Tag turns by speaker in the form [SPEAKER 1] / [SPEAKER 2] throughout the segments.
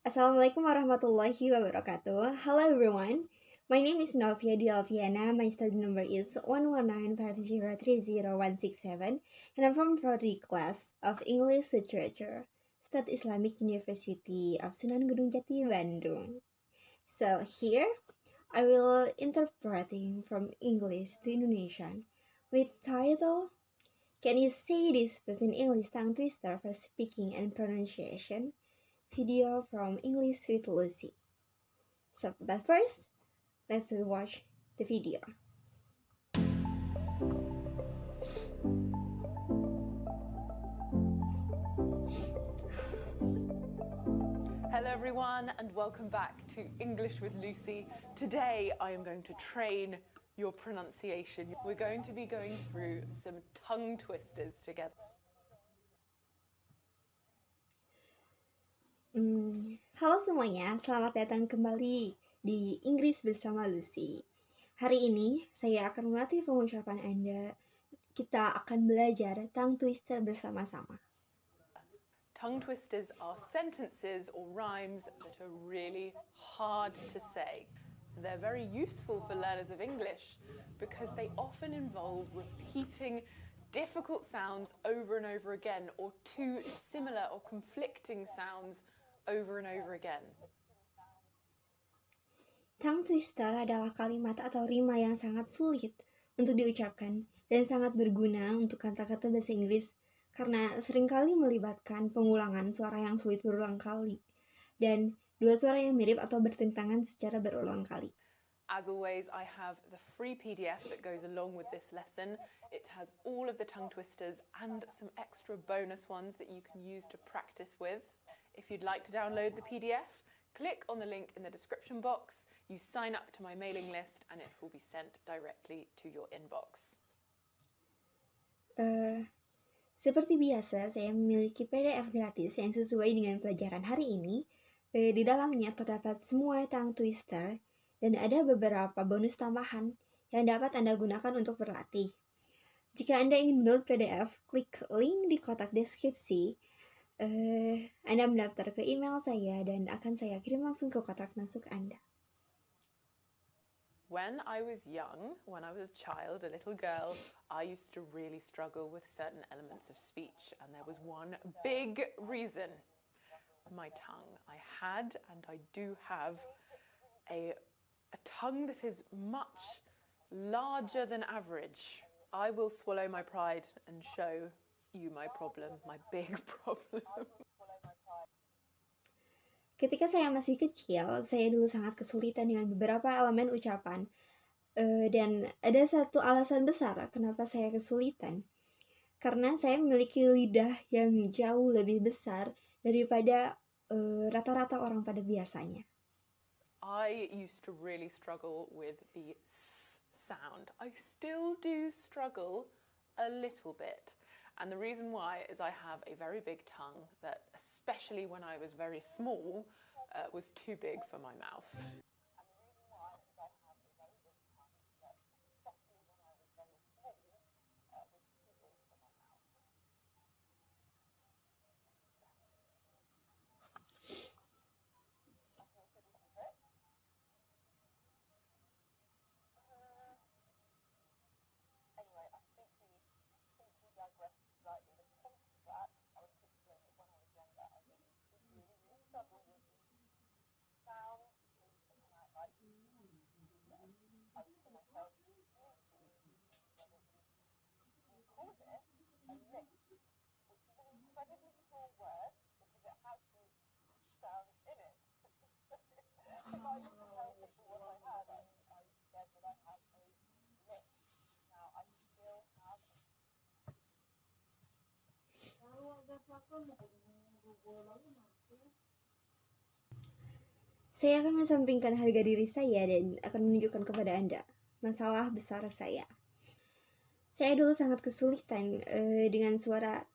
[SPEAKER 1] Assalamualaikum warahmatullahi wabarakatuh. Hello everyone. My name is Novia Dwi Alviana. My study number is 11950300167 and I'm from Prodi Class of English Literature, State Islamic University of Sunan Gunung Djati, Bandung. So here I will interpreting from English to Indonesian with title Can you say this with an English tongue twister for speaking and pronunciation? Video from English with Lucy. So, but first, let's watch the video.
[SPEAKER 2] Hello everyone and welcome back to English with Lucy. Today I am going to train your pronunciation. We're going to be going through some tongue twisters together.
[SPEAKER 1] Halo semuanya, selamat datang kembali di Inggris bersama Lucy. Hari ini saya akan melatih pengucapan Anda. Kita akan belajar tongue twister bersama-sama.
[SPEAKER 2] Tongue twisters are sentences or rhymes that are really hard to say. They're very useful for learners of English because they often involve repeating difficult sounds over and over again, or two similar or conflicting sounds over and over again.
[SPEAKER 1] Tongue twister adalah kalimat atau rima yang sangat sulit untuk diucapkan dan sangat berguna untuk kata-kata bahasa Inggris karena seringkali melibatkan pengulangan suara yang sulit berulang kali dan dua suara yang mirip atau bertentangan secara berulang kali.
[SPEAKER 2] As always, I have the free PDF that goes along with this lesson. It has all of the tongue twisters and some extra bonus ones that you can use to practice with. If you'd like to download the PDF, click on the link in the description box, you sign up to my mailing list and it will be sent directly to your inbox.
[SPEAKER 1] Seperti biasa, saya memiliki PDF gratis yang sesuai dengan pelajaran hari ini. Di dalamnya terdapat semua tongue twister dan ada beberapa bonus tambahan yang dapat Anda gunakan untuk berlatih. Jika Anda ingin download PDF, klik link di kotak deskripsi. Anda mendaftar ke email saya dan akan saya kirim langsung ke kotak masuk Anda.
[SPEAKER 2] When I was young, when I was a child, a little girl, I used to really struggle with certain elements of speech, and there was one big reason: my tongue. I had and I do have a tongue that is much larger than average. I will swallow my pride and show you my problem, my big problem.
[SPEAKER 1] Ketika saya masih kecil, saya dulu sangat kesulitan dengan beberapa elemen ucapan. Dan ada satu alasan besar kenapa saya kesulitan. Karena saya memiliki lidah yang jauh lebih besar daripada rata-rata orang pada biasanya.
[SPEAKER 2] I used to really struggle with the S sound. I still do struggle a little bit. And the reason why is I have a very big tongue that, especially when I was very small, was too big for my mouth.
[SPEAKER 1] Saya akan mensampingkan harga diri saya dan akan menunjukkan kepada Anda masalah besar saya. Saya dulu sangat kesulitan dengan suara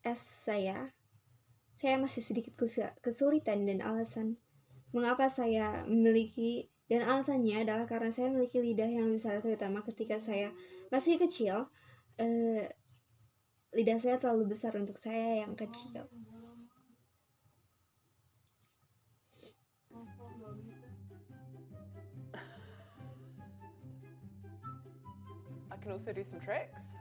[SPEAKER 1] S saya. Saya masih sedikit kesulitan dan alasan mengapa saya memiliki, dan alasannya adalah karena saya memiliki lidah yang besar, terutama ketika saya masih kecil. Lidah saya terlalu besar untuk saya yang kecil.
[SPEAKER 2] can also do some tricks.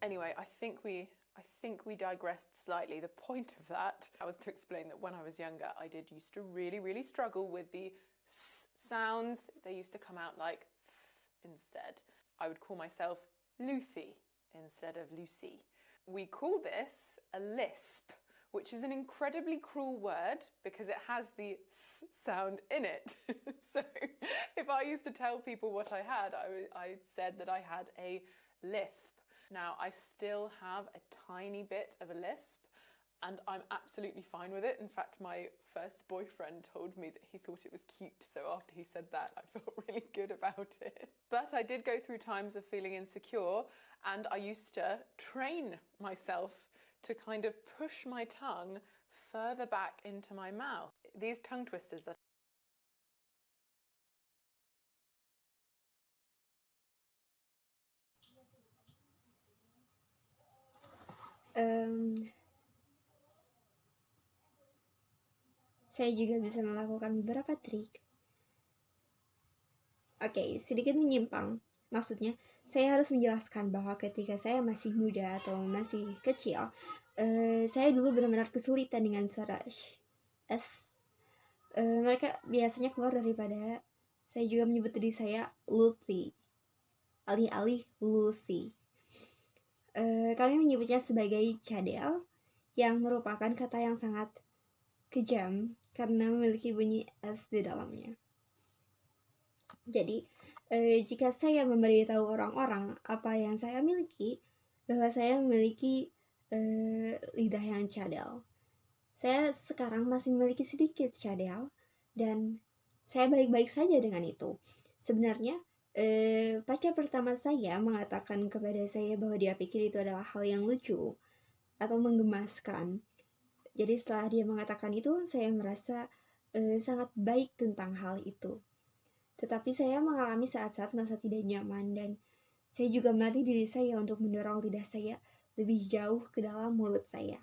[SPEAKER 2] Anyway, I think we digressed slightly. The point of that was to explain that when I was younger, I did used to really struggle with the s sounds. They used to come out like th instead. I would call myself Lucy instead of Lucy. We call this a lisp, which is an incredibly cruel word because it has the s sound in it. So if I used to tell people what I had, I said that I had a lisp. Now, I still have a tiny bit of a lisp, and I'm absolutely fine with it. In fact, my first boyfriend told me that he thought it was cute, so after he said that, I felt really good about it. But I did go through times of feeling insecure, and I used to train myself to kind of push my tongue further back into my mouth. These tongue twisters that
[SPEAKER 1] Saya juga bisa melakukan beberapa trik. Oke, sedikit menyimpang. Maksudnya, saya harus menjelaskan bahwa ketika saya masih muda atau masih kecil, saya dulu benar-benar kesulitan dengan suara S. Mereka biasanya keluar daripada saya juga menyebut diri saya Lucy, alih-alih Lucy. Kami menyebutnya sebagai cadel, yang merupakan kata yang sangat kejam karena memiliki bunyi S di dalamnya. Jadi, jika saya memberitahu orang-orang apa yang saya miliki, bahwa saya memiliki lidah yang cadel. Saya sekarang masih memiliki sedikit cadel, dan saya baik-baik saja dengan itu. Sebenarnya, pacar pertama saya mengatakan kepada saya bahwa dia pikir itu adalah hal yang lucu atau menggemaskan. Jadi setelah dia mengatakan itu, saya merasa sangat baik tentang hal itu. Tetapi saya mengalami saat-saat merasa tidak nyaman, dan saya juga melatih diri saya untuk mendorong lidah saya lebih jauh ke dalam mulut saya.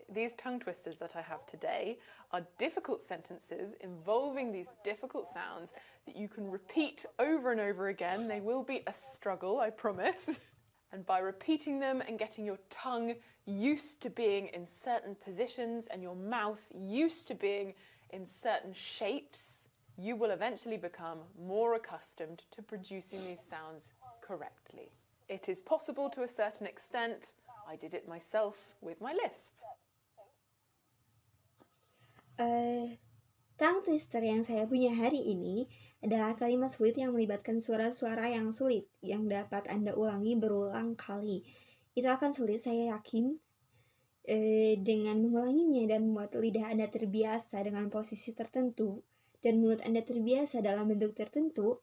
[SPEAKER 2] These tongue twisters that I have today are difficult sentences involving these difficult sounds that you can repeat over and over again. They will be a struggle, I promise. And by repeating them and getting your tongue used to being in certain positions and your mouth used to being in certain shapes, you will eventually become more accustomed to producing these sounds correctly. It is possible to a certain extent. I did it myself with my lisp.
[SPEAKER 1] Tongue twister yang saya punya hari ini adalah kalimat sulit yang melibatkan suara-suara yang sulit yang dapat Anda ulangi berulang kali. Itu akan sulit, saya yakin, dengan mengulanginya dan membuat lidah Anda terbiasa dengan posisi tertentu dan mulut Anda terbiasa dalam bentuk tertentu.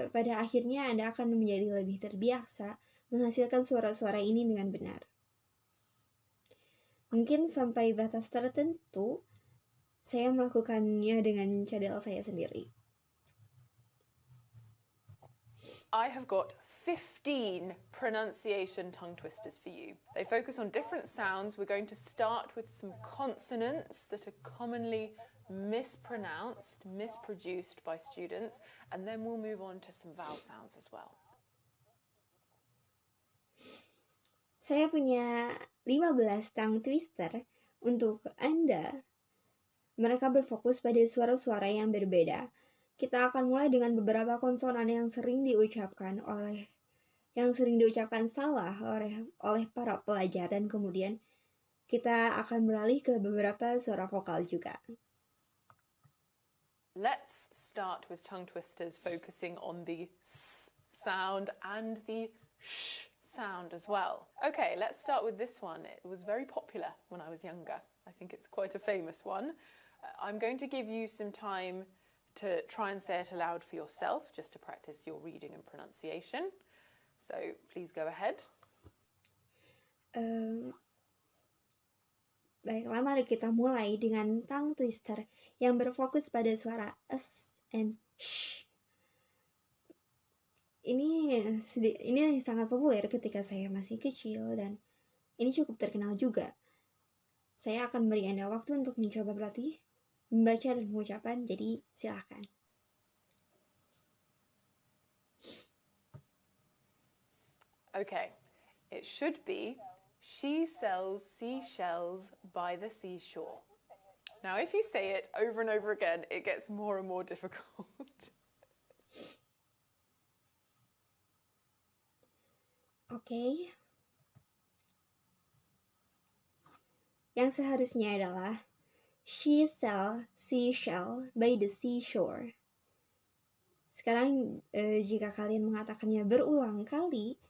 [SPEAKER 1] Pada akhirnya Anda akan menjadi lebih terbiasa menghasilkan suara-suara ini dengan benar. Mungkin sampai batas tertentu, saya melakukannya dengan cadel saya sendiri.
[SPEAKER 2] I have got 15 pronunciation tongue twisters for you. They focus on different sounds. We're going to start with some consonants that are commonly mispronounced, misproduced by students, and then we'll move on to some vowel sounds as well.
[SPEAKER 1] Saya punya 15 tongue twister untuk Anda. Mereka berfokus pada suara-suara yang berbeda. Kita akan mulai dengan beberapa konsonan yang sering diucapkan salah oleh para pelajar, dan kemudian kita akan beralih ke beberapa suara vokal juga.
[SPEAKER 2] Let's start with tongue twisters focusing on the s sound and the sh sound as well. Okay, let's start with this one. It was very popular when I was younger. I think it's quite a famous one. I'm going to give you some time to try and say it aloud for yourself, just to practice your reading and pronunciation. So please go ahead.
[SPEAKER 1] Baiklah, mari kita mulai dengan tongue twister yang berfokus pada suara s and sh. Ini sangat populer ketika saya masih kecil, dan ini cukup terkenal juga. Saya akan beri Anda waktu untuk mencoba berlatih, membaca dan mengucapkan, jadi silahkan.
[SPEAKER 2] Okay, it should be, she sells seashells by the seashore. Now, if you say it over and over again, it gets more and more difficult.
[SPEAKER 1] Oke. Yang seharusnya adalah she sells seashell by the seashore. Sekarang jika kalian mengatakannya berulang kali,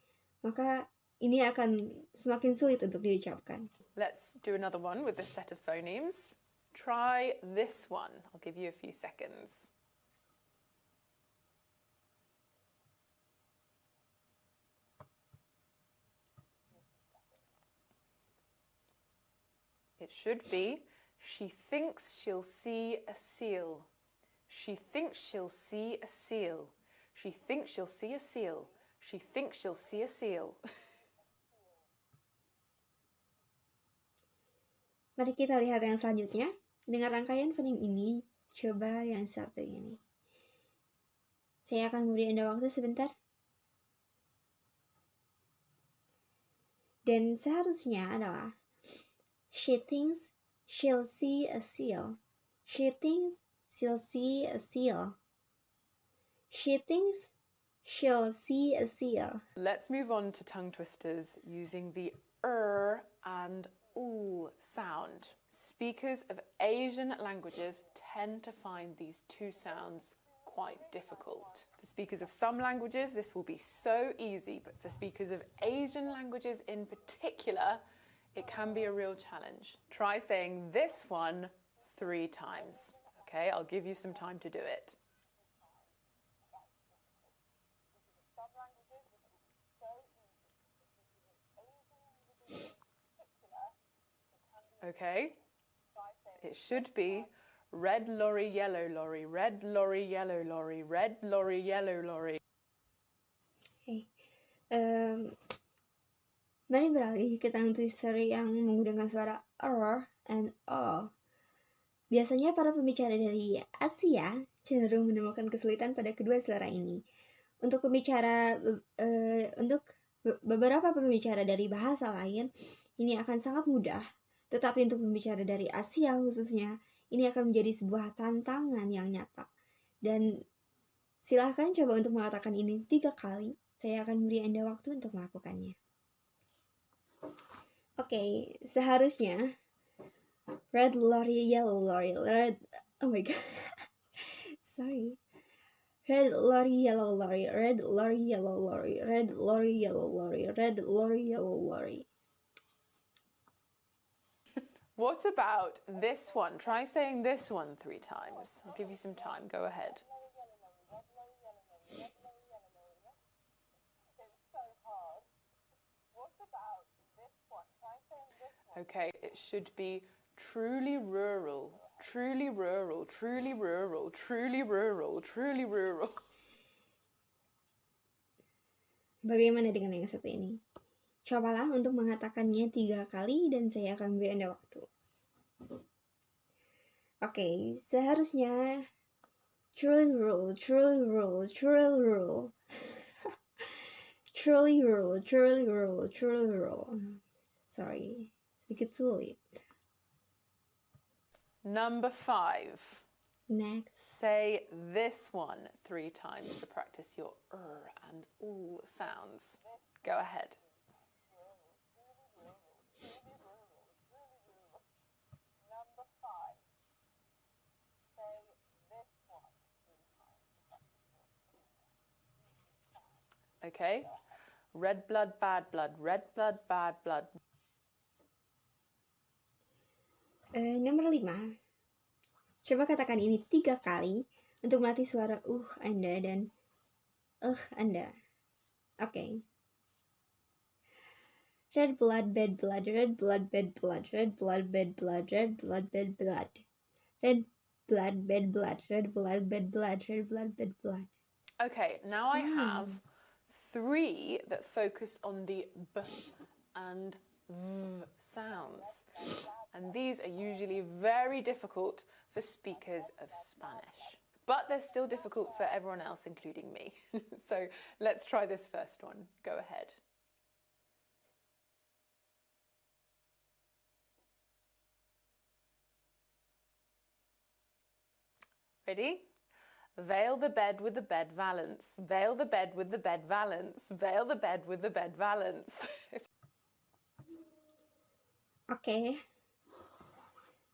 [SPEAKER 1] maka ini akan semakin sulit untuk diucapkan.
[SPEAKER 2] Let's do another one with this set of phonemes. Try this one. I'll give you a few seconds. It should be, she thinks she'll see a seal. She thinks she'll see a seal. She thinks she'll see a seal. She thinks she'll see a seal.
[SPEAKER 1] Mari kita lihat yang selanjutnya. Dengan rangkaian fonema ini, coba yang satu ini. Saya akan memberi Anda waktu sebentar. Dan seharusnya adalah she thinks she'll see a seal. She thinks she'll see a seal. She thinks she'll see a seal.
[SPEAKER 2] Let's move on to tongue twisters using the and sound. Speakers of Asian languages tend to find these two sounds quite difficult. For speakers of some languages, this will be so easy, but for speakers of Asian languages in particular, it can be a real challenge. Try saying this one 3 times. Okay, I'll give you some time to do it. Okay, it should be red lorry, yellow lorry, red lorry, yellow lorry, red lorry, yellow lorry.
[SPEAKER 1] Okay. Mari beralih ke tongue twister yang menggunakan suara and o. Biasanya para pembicara dari Asia cenderung menemukan kesulitan pada kedua suara ini. Untuk beberapa pembicara dari bahasa lain, ini akan sangat mudah. Tetapi untuk pembicara dari Asia khususnya, ini akan menjadi sebuah tantangan yang nyata. Dan silahkan coba untuk mengatakan ini 3 kali. Saya akan beri Anda waktu untuk melakukannya. Oke, seharusnya red lorry, yellow lorry, oh my god. Sorry. Red lorry, yellow lorry, red lorry, yellow lorry, red lorry, yellow lorry, red lorry, yellow lorry.
[SPEAKER 2] What about this one? Try saying this one 3 times. I'll give you some time. Go ahead. Okay, it should be truly rural, truly rural, truly rural, truly rural, truly rural.
[SPEAKER 1] Bagaimana dengan yang satu ini? Cobalah untuk mengatakannya 3 kali dan saya akan beri Anda waktu. Oke, seharusnya truly rural, truly rural, truly rural. Truly rural, truly rural, truly rural. Sorry, sedikit sulit.
[SPEAKER 2] Number 5.
[SPEAKER 1] Next.
[SPEAKER 2] Say this one 3 times to practice your and sounds. Go ahead. Okay, red blood, bad blood, red blood, bad blood.
[SPEAKER 1] Nomor 5. Coba katakan ini 3 kali untuk melatih suara Anda dan Anda. Oke. Red blood, bad blood, red blood, bad blood, red blood, bad blood, red blood, bad blood. Red blood, bad blood, red blood, bad blood, red blood, bad blood.
[SPEAKER 2] Okay, now I have 3 that focus on the b and v sounds. and these are usually very difficult for speakers of Spanish. But they're still difficult for everyone else, including me. So let's try this first one. Go ahead. Ready? Veil the bed with the bed valance. Veil the bed with the bed valance. Veil the bed with the bed valance.
[SPEAKER 1] Oke.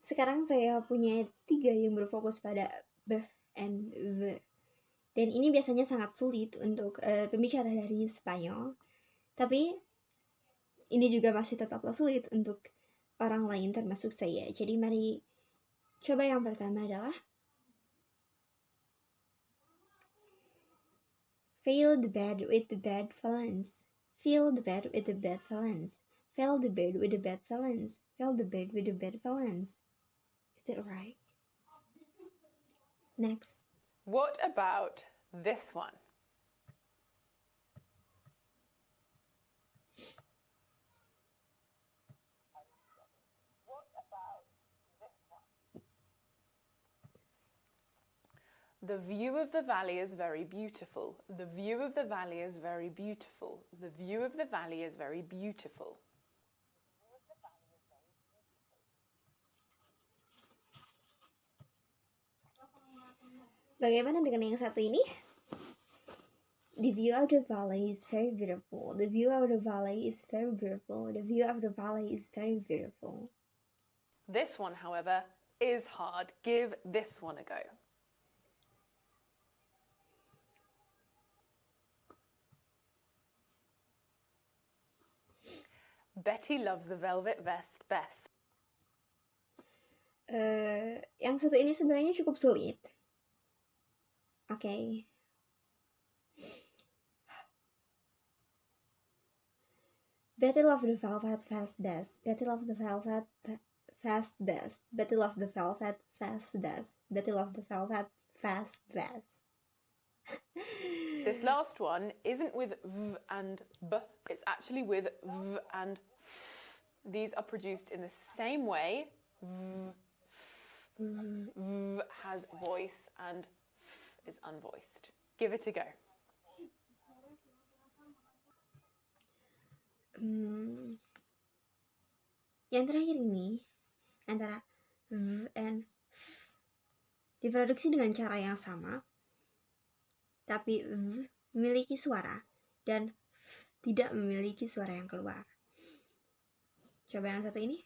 [SPEAKER 1] Sekarang saya punya 3 yang berfokus pada b and v. Dan ini biasanya sangat sulit untuk pembicara dari Spanyol. Tapi ini juga masih tetaplah sulit untuk orang lain termasuk saya. Jadi mari coba yang pertama adalah fill the bed with the bed valance. Fill the bed with the bed valance. Fill the bed with the bed valance. Fill the bed with the bed valance. Is that right? Next.
[SPEAKER 2] What about this one? The view of the valley is very beautiful. The view of the valley is very beautiful. The view of the valley is very beautiful.
[SPEAKER 1] Bagaimana dengan yang satu ini? The view of the valley is very beautiful. The view of the valley is very beautiful. The view of the valley is very beautiful.
[SPEAKER 2] This one, however, is hard. Give this one a go. Betty loves the velvet vest best.
[SPEAKER 1] Yang satu ini sebenarnya cukup sulit. Okay. Betty loves the velvet vest best. Betty loves the velvet vest best. Betty loves the velvet vest best. Betty loves the velvet vest best.
[SPEAKER 2] This last one isn't with v and b, it's actually with v and f. These are produced in the same way. V has voice and f is unvoiced. Give it a go.
[SPEAKER 1] Yang terakhir ini antara v and f diproduksi dengan cara yang sama, tapi v memiliki suara dan f tidak memiliki suara yang keluar. Coba yang satu ini.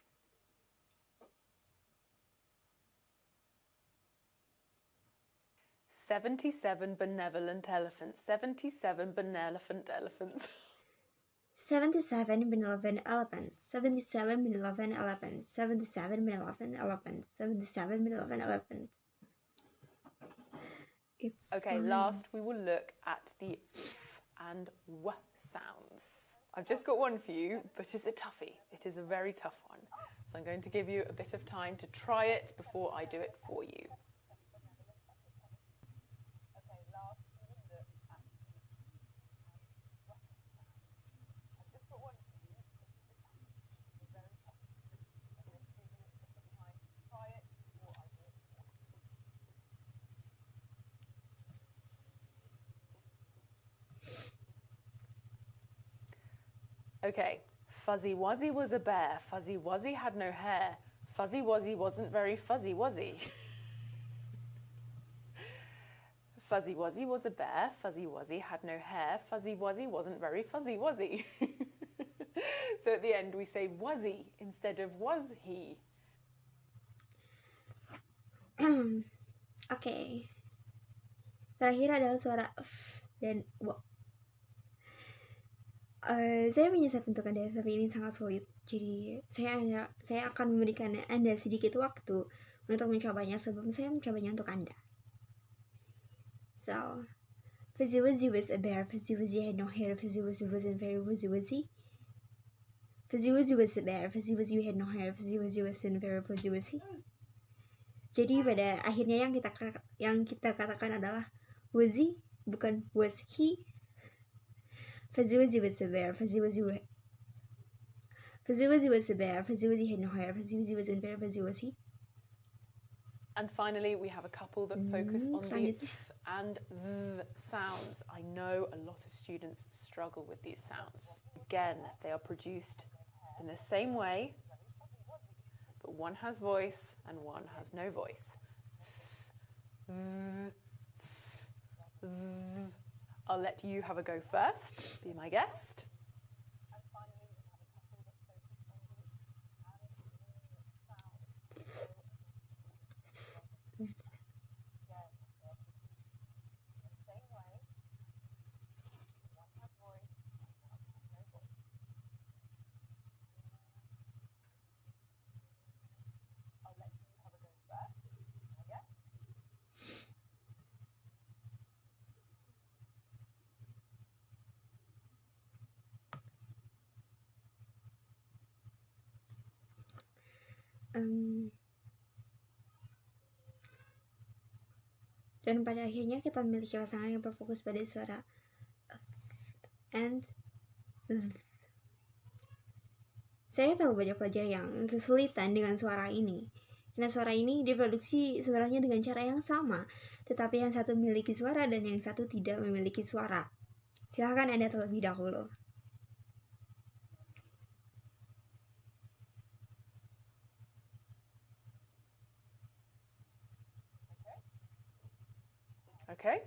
[SPEAKER 2] "77 benevolent elephants. 77 benevolent elephants."
[SPEAKER 1] 77 benevolent elephants. 77 benevolent elephants. 77 benevolent elephants. 77 benevolent elephants. It's
[SPEAKER 2] Okay,
[SPEAKER 1] fine.
[SPEAKER 2] last we will look at the f and w sounds. I've just got one for you, but it's a toughie. It is a very tough one. So I'm going to give you a bit of time to try it before I do it for you. Okay, Fuzzy Wuzzy was a bear. Fuzzy Wuzzy had no hair. Fuzzy Wuzzy wasn't very fuzzy, was he? Fuzzy Wuzzy was a bear. Fuzzy Wuzzy had no hair. Fuzzy Wuzzy wasn't very fuzzy, was he? So at the end we say was he instead of was he.
[SPEAKER 1] Oke. Terakhir adalah suara f dan w. Saya punya set untuk Anda, tapi ini sangat sulit. Jadi saya akan memberikan Anda sedikit waktu untuk mencobanya sebelum saya mencobanya untuk Anda. So, Fuzzy Wuzzy was a bear. Fuzzy Wuzzy had no hair. Fuzzy Wuzzy wasn't very wuzzy wuzzy. Fuzzy Wuzzy was a bear. Fuzzy Wuzzy had no hair. Fuzzy Wuzzy wasn't very wuzzy wuzzy. Jadi pada akhirnya yang kita katakan adalah wuzzy, bukan was he. Fuzzy Wuzzy was a bear. Fuzzy Wuzzy Fuzzy Wuzzy was a bear, Fuzzy Wuzzy had no hair, Fuzzy Wuzzy wasn't fair, Fuzzy Wuzzy.
[SPEAKER 2] And finally, we have a couple that focus on the
[SPEAKER 1] selanjutnya.
[SPEAKER 2] th and th sounds. I know a lot of students struggle with these sounds. Again, they are produced in the same way, but one has voice and one has no voice. I'll let you have a go first. Be my guest.
[SPEAKER 1] Dan pada akhirnya kita memiliki pasangan yang berfokus pada suara and Saya tahu banyak pelajar yang kesulitan dengan suara ini. Karena suara ini diproduksi sebenarnya dengan cara yang sama, tetapi yang satu memiliki suara dan yang satu tidak memiliki suara. Silahkan Anda terlebih dahulu.
[SPEAKER 2] Okay,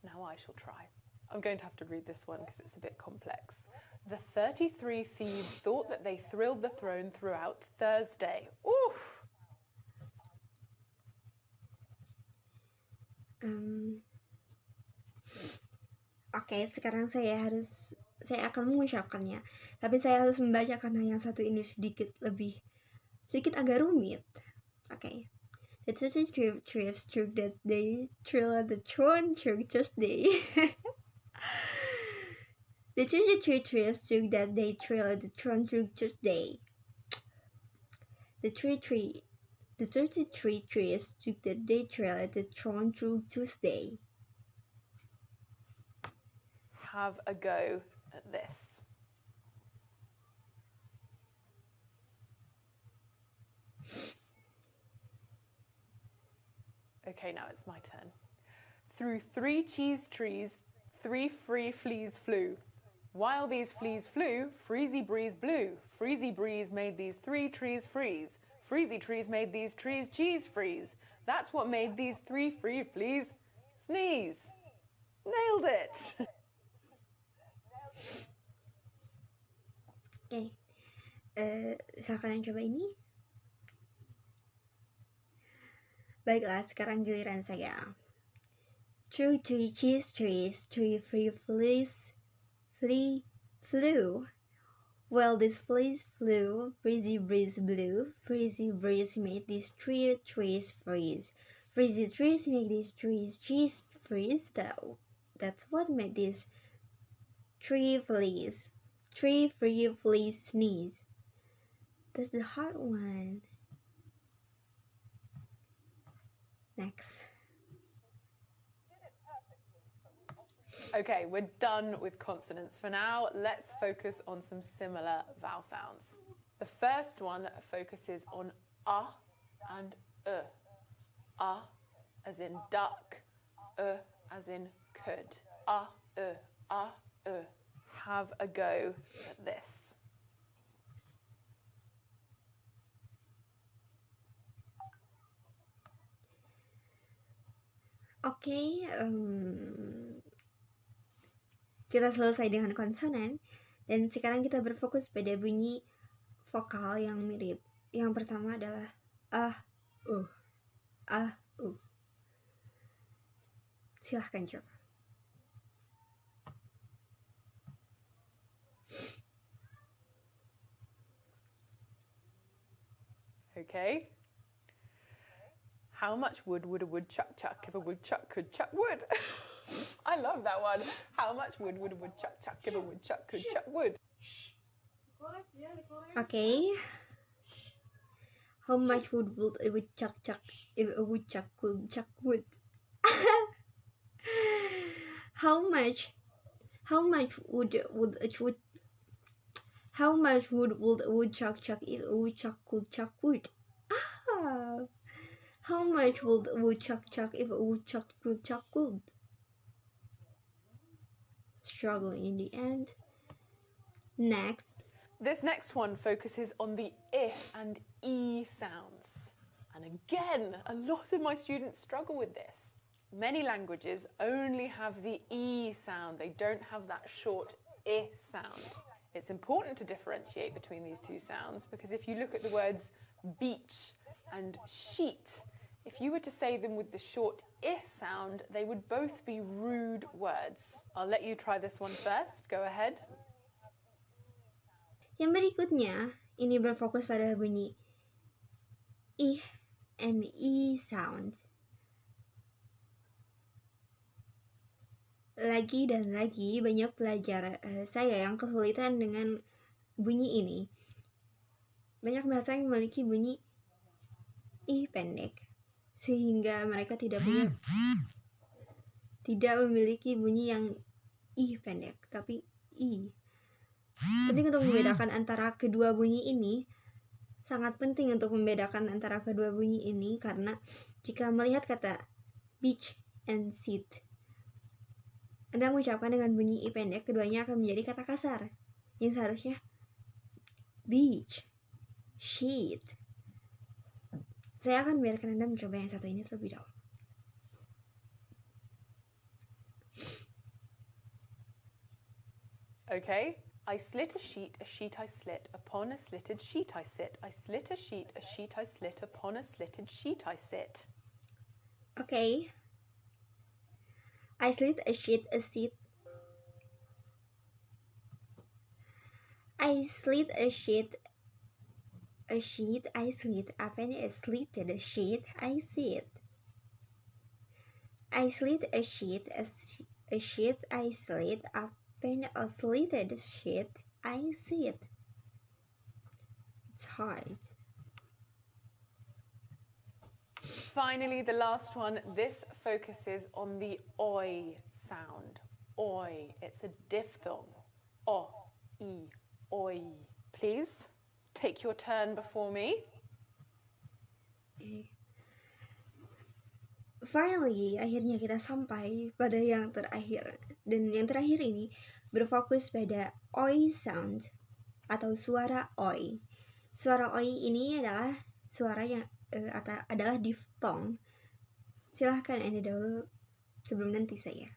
[SPEAKER 2] now I shall try. I'm going to have to read this one because it's a bit complex. The 33 thieves thought that they thrilled the throne throughout Thursday. Oof!
[SPEAKER 1] Oke, sekarang saya akan mengucapkannya. Tapi saya harus membaca karena yang satu ini sedikit agak rumit. Oke. The 33 thieves took that they thrilled the throne through Thursday. The 33 thieves took that they thrilled the throne through Thursday. The 33 thieves took that they thrilled the throne through Tuesday.
[SPEAKER 2] Have a go at this. Okay, now it's my turn. Through 3 cheese trees, 3 free fleas flew. While these fleas flew, freezy breeze blew. Freezy breeze made these 3 trees freeze. Freezy trees made these trees cheese freeze. That's what made these 3 free fleas sneeze. Nailed it!
[SPEAKER 1] Oke, silakan yang coba ini. Baiklah, sekarang giliran saya. Through 3 cheese trees, 3 free fleas flew. While these fleas flew, freezy breeze blew. Freezy breeze made these 3 trees freeze. Freezy trees made these trees cheese freeze. That's what made these 3 free fleas sneeze. That's the hard one. Next.
[SPEAKER 2] Okay, we're done with consonants for now. Let's focus on some similar vowel sounds. The first one focuses on and as in duck, as in could. Have a go at this.
[SPEAKER 1] Oke, kita selesai dengan konsonan dan sekarang kita berfokus pada bunyi vokal yang mirip. Yang pertama adalah Silahkan coba.
[SPEAKER 2] Okay. How much wood would a woodchuck chuck if a woodchuck could chuck wood? I love that one. How much wood would a woodchuck chuck if a woodchuck could chuck wood?
[SPEAKER 1] Okay. How much wood would a woodchuck chuck if a woodchuck could chuck wood? How much would a wood How much wood would a woodchuck chuck if a woodchuck could chuck wood? Ah! How much would a woodchuck chuck if a woodchuck could chuck wood? Struggling in the end. Next.
[SPEAKER 2] This next one focuses on the I and E sounds. And again, a lot of my students struggle with this. Many languages only have the E sound. They don't have that short I sound. It's important to differentiate between these two sounds because if you look at the words beach and sheet, if you were to say them with the short I sound, they would both be rude words. I'll let you try this one first. Go ahead.
[SPEAKER 1] Yang berikutnya, ini berfokus pada bunyi I and E sound. Lagi dan lagi banyak pelajar saya yang kesulitan dengan bunyi ini. Banyak bahasa yang memiliki bunyi I pendek, sehingga mereka tidak memiliki bunyi yang I pendek, tapi I. Penting untuk membedakan antara kedua bunyi ini, sangat penting untuk membedakan antara kedua bunyi ini karena jika melihat kata beach and seat, Anda mengucapkan dengan bunyi I pendek, keduanya akan menjadi kata kasar yang seharusnya beach, sheet. Saya akan biarkan Anda mencoba yang satu ini terlebih dahulu.
[SPEAKER 2] Okay. I slit a sheet I slit, upon a slitted sheet I sit. I slit a sheet I slit, upon a slitted sheet I sit.
[SPEAKER 1] Okay. I slit a sheet I slit. I slit a sheet I slit, upon a slitted sheet I sit. I slit a sheet I slit, upon a slitted sheet I sit. It's hard.
[SPEAKER 2] Finally, the last one. This focuses on the oi sound. Oi. It's a diphthong. O, I, oi. Please take your turn before me.
[SPEAKER 1] Finally, akhirnya kita sampai pada yang terakhir. Dan yang terakhir ini berfokus pada oi sound atau suara oi. Suara oi ini adalah suara yang adalah diphthong. Silahkan Anda dahulu sebelum nanti saya.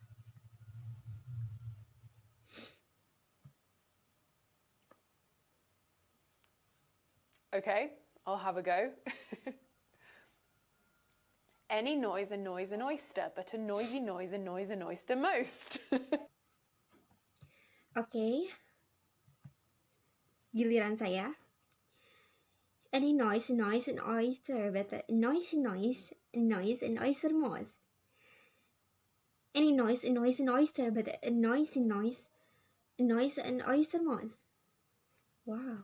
[SPEAKER 2] Okay, I'll have a go. Any noise, a noise, an oyster, but a noisy noise, a noise, an oyster most.
[SPEAKER 1] Okay. Giliran saya. Any noise, an oyster, but a noisy noise, an oyster most. Any noise, an oyster, but a noisy noise, an oyster most. Wow.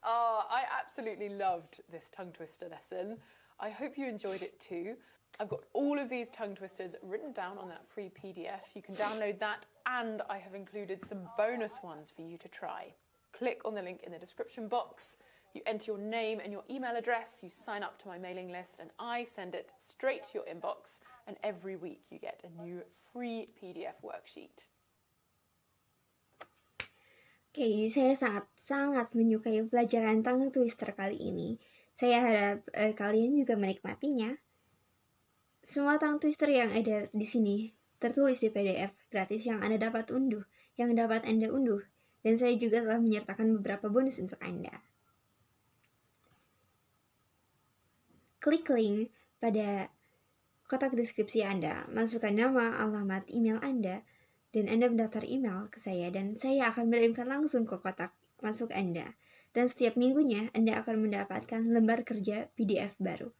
[SPEAKER 2] Oh, I absolutely loved this tongue twister lesson. I hope you enjoyed it too. I've got all of these tongue twisters written down on that free PDF. You can download that, and I have included some bonus ones for you to try. Click on the link in the description box. You enter your name and your email address, you sign up to my mailing list, and I send it straight to your inbox, and every week you get a new free PDF worksheet.
[SPEAKER 1] Oke, saya sangat menyukai pelajaran tongue twister kali ini. Saya harap kalian juga menikmatinya. Semua tongue twister yang ada di sini tertulis di PDF gratis yang Anda dapat unduh, yang dapat Anda unduh. Dan saya juga telah menyertakan beberapa bonus untuk Anda. Klik link pada kotak deskripsi Anda, masukkan nama, alamat, email Anda, dan Anda mendaftar email ke saya, dan saya akan mengirimkan langsung ke kotak masuk Anda. Dan setiap minggunya Anda akan mendapatkan lembar kerja PDF baru.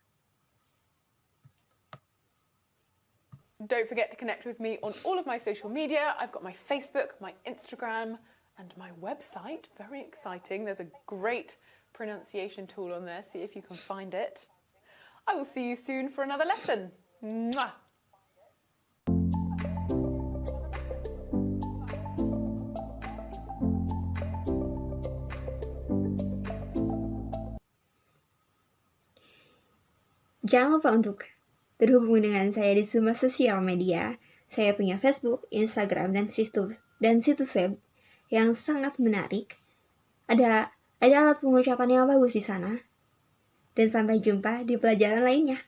[SPEAKER 2] Don't forget to connect with me on all of my social media. I've got my Facebook, my Instagram, and my website. Very exciting. There's a great pronunciation tool on there. See if you can find it. I will see you soon for another lesson. Mwah!
[SPEAKER 1] Jangan lupa untuk terhubung dengan saya di semua sosial media. Saya punya Facebook, Instagram, dan situs web yang sangat menarik. Ada alat pengucapan yang bagus di sana. Dan sampai jumpa di pelajaran lainnya.